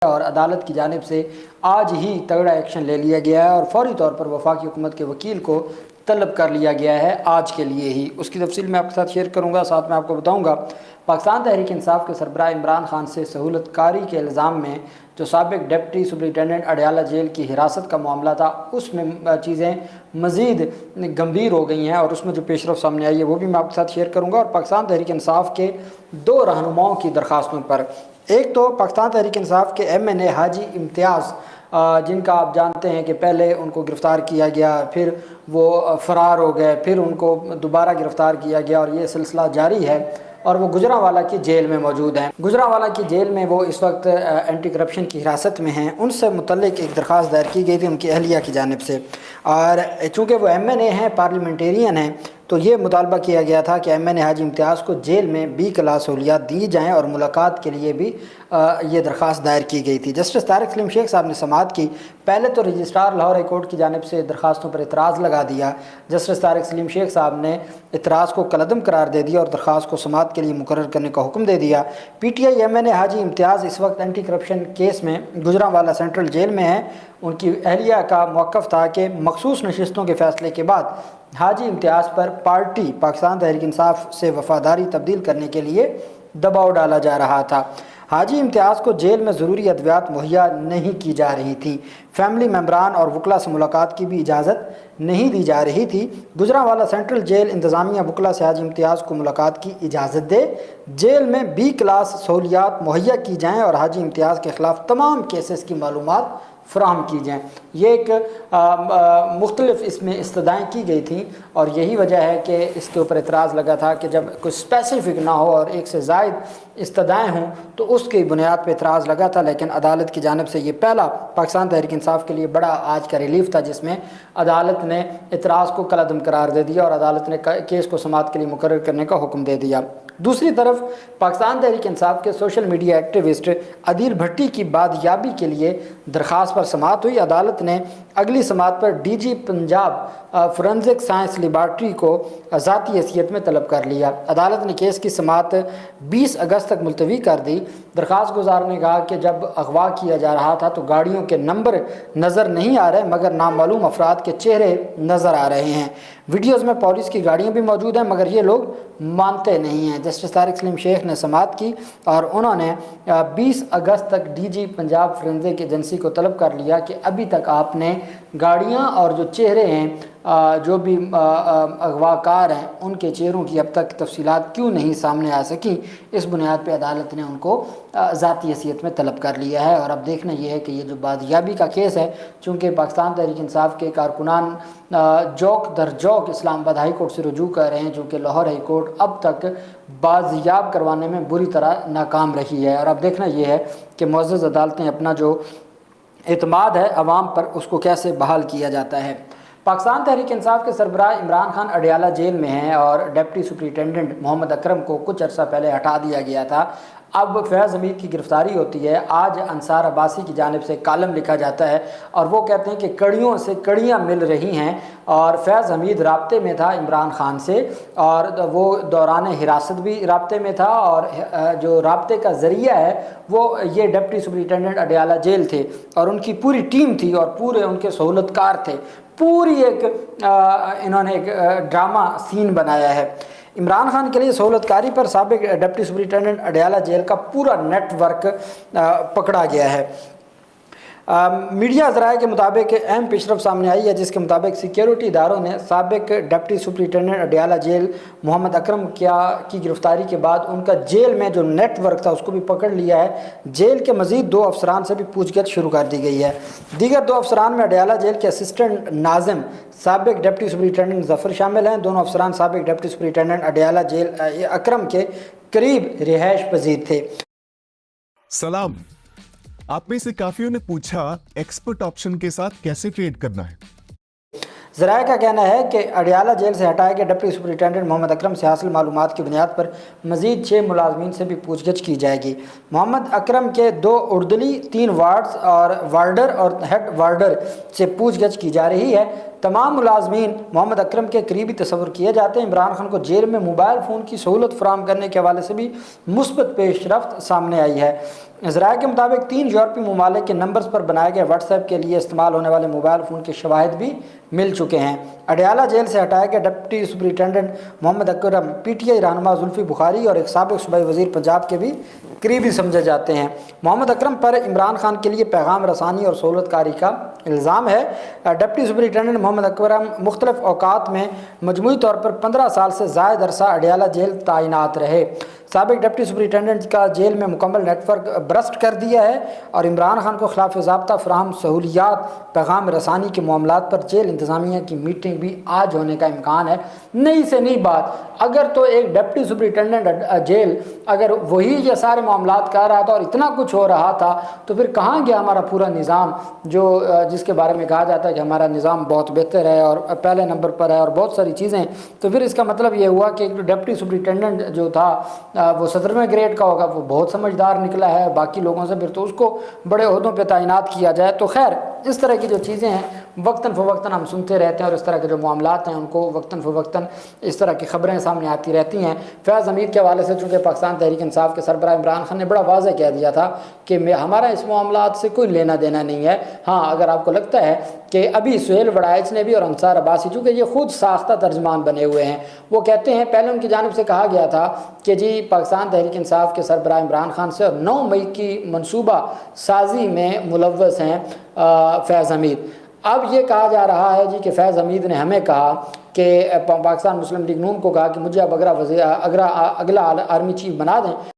اور عدالت کی جانب سے آج ہی تگڑا ایکشن لے لیا گیا ہے اور فوری طور پر وفاقی حکومت کے وکیل کو طلب کر لیا گیا ہے آج کے لیے ہی۔ اس کی تفصیل میں آپ کے ساتھ شیئر کروں گا، ساتھ میں آپ کو بتاؤں گا پاکستان تحریک انصاف کے سربراہ عمران خان سے سہولت کاری کے الزام میں جو سابق ڈپٹی سپرنٹینڈنٹ اڈیالہ جیل کی حراست کا معاملہ تھا، اس میں چیزیں مزید گمبھیر ہو گئی ہیں اور اس میں جو پیش رفت سامنے آئی ہے وہ بھی میں آپ کے ساتھ شیئر کروں گا۔ اور پاکستان تحریک انصاف کے دو رہنماؤں کی درخواستوں پر، ایک تو پاکستان تحریک انصاف کے ایم این اے حاجی امتیاز، جن کا آپ جانتے ہیں کہ پہلے ان کو گرفتار کیا گیا، پھر وہ فرار ہو گئے، پھر ان کو دوبارہ گرفتار کیا گیا اور یہ سلسلہ جاری ہے، اور وہ گجرانوالہ کی جیل میں موجود ہیں۔ گجرانوالہ کی جیل میں وہ اس وقت اینٹی کرپشن کی حراست میں ہیں۔ ان سے متعلق ایک درخواست دائر کی گئی تھی ان کی اہلیہ کی جانب سے، اور چونکہ وہ ایم این اے ہیں، پارلیمنٹیرین ہیں، تو یہ مطالبہ کیا گیا تھا کہ ایم این اے حاجی امتیاز کو جیل میں بی کلاس سہولیات دی جائیں اور ملاقات کے لیے بھی یہ درخواست دائر کی گئی تھی۔ جسٹس طارق سلیم شیخ صاحب نے سماعت کی۔ پہلے تو رجسٹرار لاہور ہائی کورٹ کی جانب سے درخواستوں پر اعتراض لگا دیا۔ جسٹس طارق سلیم شیخ صاحب نے اعتراض کو کالعدم قرار دے دیا اور درخواست کو سماعت کے لیے مقرر کرنے کا حکم دے دیا۔ P T I M N A Haji Imtiaz اس وقت اینٹی کرپشن کیس میں گجرانوالہ سینٹرل جیل میں ہیں۔ ان کی اہلیہ کا موقف تھا کہ مخصوص نشستوں کے فیصلے کے بعد حاجی امتیاز پر پارٹی پاکستان تحریک انصاف سے وفاداری تبدیل کرنے کے لیے دباؤ ڈالا جا رہا تھا۔ حاجی امتیاز کو جیل میں ضروری ادویات مہیا نہیں کی جا رہی تھی، فیملی ممبران اور وکلاء سے ملاقات کی بھی اجازت نہیں دی جا رہی تھی۔ گجرانوالہ سینٹرل جیل انتظامیہ وکلاء سے حاجی امتیاز کو ملاقات کی اجازت دے، جیل میں بی کلاس سہولیات مہیا کی جائیں اور حاجی امتیاز کے خلاف تمام کیسز کی معلومات فراہم کی جائیں۔ یہ ایک مختلف اس میں استدعائیں کی گئی تھیں، اور یہی وجہ ہے کہ اس کے اوپر اعتراض لگا تھا کہ جب کوئی اسپیسیفک نہ ہو اور ایک سے زائد استدعائیں ہوں تو اس کی بنیاد پہ اعتراض لگا تھا۔ لیکن عدالت کی جانب سے یہ پہلا پاکستان تحریک انصاف کے لیے بڑا آج کا ریلیف تھا، جس میں عدالت نے اعتراض کو کالعدم قرار دے دیا اور عدالت نے کیس کو سماعت کے لیے مقرر کرنے کا حکم دے دیا۔ دوسری طرف پاکستان تحریک انصاف کے سوشل میڈیا ایکٹیوسٹ عدیل بھٹی کی بازیابی کے لیے درخواست پر سماعت ہوئی۔ عدالت نے اگلی سماعت پر D G Punjab forensic science laboratory کو ذاتی حیثیت میں طلب کر لیا۔ عدالت نے کیس کی سماعت 20 اگست تک ملتوی کر دی۔ درخواست گزار نے کہا کہ جب اغوا کیا جا رہا تھا تو گاڑیوں کے نمبر نظر نہیں آ رہے، مگر نامعلوم افراد کے چہرے نظر آ رہے ہیں۔ ویڈیوز میں پولیس کی گاڑیاں بھی موجود ہیں، مگر یہ لوگ مانتے نہیں ہیں۔ جسٹس طارق سلیم شیخ نے سماعت کی اور انہوں نے 20 اگست تک D G Punjab forensic agency کو طلب کر لیا کہ ابھی تک آپ نے گاڑیاں اور جو چہرے ہیں جو بھی اغوا کار ہیں ان کے چہروں کی اب تک تفصیلات کیوں نہیں سامنے آ سکیں۔ اس بنیاد پہ عدالت نے ان کو ذاتی حیثیت میں طلب کر لیا ہے۔ اور اب دیکھنا یہ ہے کہ یہ جو بازیابی کا کیس ہے، چونکہ پاکستان تحریک انصاف کے کارکنان جوک در جوک اسلام آباد ہائی کورٹ سے رجوع کر رہے ہیں، چونکہ لاہور ہائی کورٹ اب تک بازیاب کروانے میں بری طرح ناکام رہی ہے۔ اور اب دیکھنا یہ ہے کہ معزز عدالتیں اپنا جو اعتماد ہے عوام پر اس کو کیسے بحال کیا جاتا ہے۔ پاکستان تحریک انصاف کے سربراہ عمران خان اڈیالہ جیل میں ہیں اور ڈپٹی سپرنٹینڈنٹ محمد اکرم کو کچھ عرصہ پہلے ہٹا دیا گیا تھا۔ اب فیض حمید کی گرفتاری ہوتی ہے۔ آج انصار عباسی کی جانب سے کالم لکھا جاتا ہے اور وہ کہتے ہیں کہ کڑیوں سے کڑیاں مل رہی ہیں، اور فیض حمید رابطے میں تھا عمران خان سے، اور وہ دوران حراست بھی رابطے میں تھا، اور جو رابطے کا ذریعہ ہے وہ یہ ڈپٹی سپرنٹینڈنٹ اڈیالہ جیل تھے، اور ان کی پوری ٹیم تھی اور پورے ان کے سہولت کار تھے۔ پوری ایک انہوں نے ایک ڈرامہ سین بنایا ہے۔ عمران خان کے لیے سہولت کاری پر سابق ڈپٹی سپرنٹینڈنٹ اڈیالہ جیل کا پورا نیٹ ورک پکڑا گیا ہے۔ میڈیا ذرائع کے مطابق اہم پیشرفت سامنے آئی ہے، جس کے مطابق سیکیورٹی اداروں نے سابق ڈپٹی سپرنٹینڈنٹ اڈیالہ جیل محمد اکرم کی گرفتاری کے بعد ان کا جیل میں جو نیٹ ورک تھا اس کو بھی پکڑ لیا ہے۔ جیل کے مزید 2 افسران سے بھی پوچھ گچھ شروع کر دی گئی ہے۔ دیگر 2 افسران میں اڈیالہ جیل کے اسسٹنٹ ناظم سابق ڈپٹی سپرنٹینڈنٹ ظفر شامل ہیں۔ دونوں افسران سابق ڈپٹی سپرنٹینڈنٹ اڈیالہ جیل اکرم کے قریب رہائش پذیر تھے۔ سلام، آپ میں سے کافیوں نے پوچھا ایکسپرٹ آپشن کے ساتھ کیسے ٹریڈ کرنا ہے۔ ذرائع کا کہنا ہے کہ اڈیالہ جیل سے ہٹائے گئے ڈپٹی سپرنٹینڈنٹ محمد اکرم سے حاصل معلومات کی بنیاد پر مزید 6 ملازمین سے بھی پوچھ گچھ کی جائے گی۔ محمد اکرم کے 2 اردلی، 3 وارڈز اور وارڈر اور ہیڈ وارڈر سے پوچھ گچھ کی جا رہی ہے۔ تمام ملازمین محمد اکرم کے قریبی تصور کیے جاتے ہیں۔ عمران خان کو جیل میں موبائل فون کی سہولت فراہم کرنے کے حوالے سے بھی مثبت پیش رفت سامنے آئی ہے۔ ذرائع کے مطابق 3 یورپی ممالک کے نمبرز پر بنائے گئے واٹس ایپ کے لیے استعمال ہونے والے موبائل فون کے شواہد بھی مل چکے ہیں۔ اڈیالہ جیل سے ہٹائے گئے ڈپٹی سپرنٹینڈنٹ محمد اکرم پی ٹی آئی رہنما زلفی بخاری اور ایک سابق صوبائی وزیر پنجاب کے بھی قریبی سمجھے جاتے ہیں۔ محمد اکرم پر عمران خان کے لیے پیغام رسانی اور سہولت کاری کا الزام ہے۔ ڈپٹی سپرنٹینڈنٹ محمد اکرم مختلف اوقات میں مجموعی طور پر 15 سال سے زائد عرصہ اڈیالہ جیل تعینات رہے۔ سابق ڈپٹی سپرنٹینڈنٹ کا جیل میں مکمل نیٹ ورک برسٹ کر دیا ہے اور عمران خان کو خلاف ضابطہ فراہم سہولیات پیغام رسانی کے معاملات پر جیل انتظامیہ کی میٹنگ بھی آج ہونے کا امکان ہے۔ نئی سے نئی بات، اگر تو ایک ڈپٹی سپرنٹینڈنٹ جیل اگر وہی یہ سارے معاملات کر رہا تھا اور اتنا کچھ ہو رہا تھا تو پھر کہاں گیا ہمارا پورا نظام جو جس کے بارے میں کہا جاتا ہے کہ ہمارا نظام بہت بہتر ہے اور پہلے نمبر پر ہے اور بہت ساری چیزیں۔ تو پھر اس کا مطلب یہ ہوا کہ ڈپٹی سپرنٹینڈنٹ جو تھا وہ 17ویں گریڈ کا ہوگا، وہ بہت سمجھدار نکلا ہے باقی لوگوں سے، پھر تو اس کو بڑے عہدوں پہ تعینات کیا جائے۔ تو خیر اس طرح کی جو چیزیں ہیں وقتاً فوقتاً ہم سنتے رہتے ہیں اور اس طرح کے جو معاملات ہیں ان کو وقتاً فوقتاً اس طرح کی خبریں سامنے آتی رہتی ہیں۔ فیض حمید کے حوالے سے چونکہ پاکستان تحریک انصاف کے سربراہ عمران خان نے بڑا واضح کہہ دیا تھا کہ ہمارا اس معاملات سے کوئی لینا دینا نہیں ہے۔ ہاں اگر آپ کو لگتا ہے کہ ابھی سہیل وڑائچ نے بھی اور انصار عباسی چونکہ یہ خود ساختہ ترجمان بنے ہوئے ہیں، وہ کہتے ہیں پہلے ان کی جانب سے کہا گیا تھا کہ جی پاکستان تحریک انصاف کے سربراہ عمران خان سے اور 9 مئی کی منصوبہ سازی میں ملوث ہیں فیض حمید۔ اب یہ کہا جا رہا ہے جی کہ فیض حمید نے ہمیں کہا کہ پاکستان مسلم لیگ نون کو کہا کہ مجھے اب اگلا آرمی چیف بنا دیں۔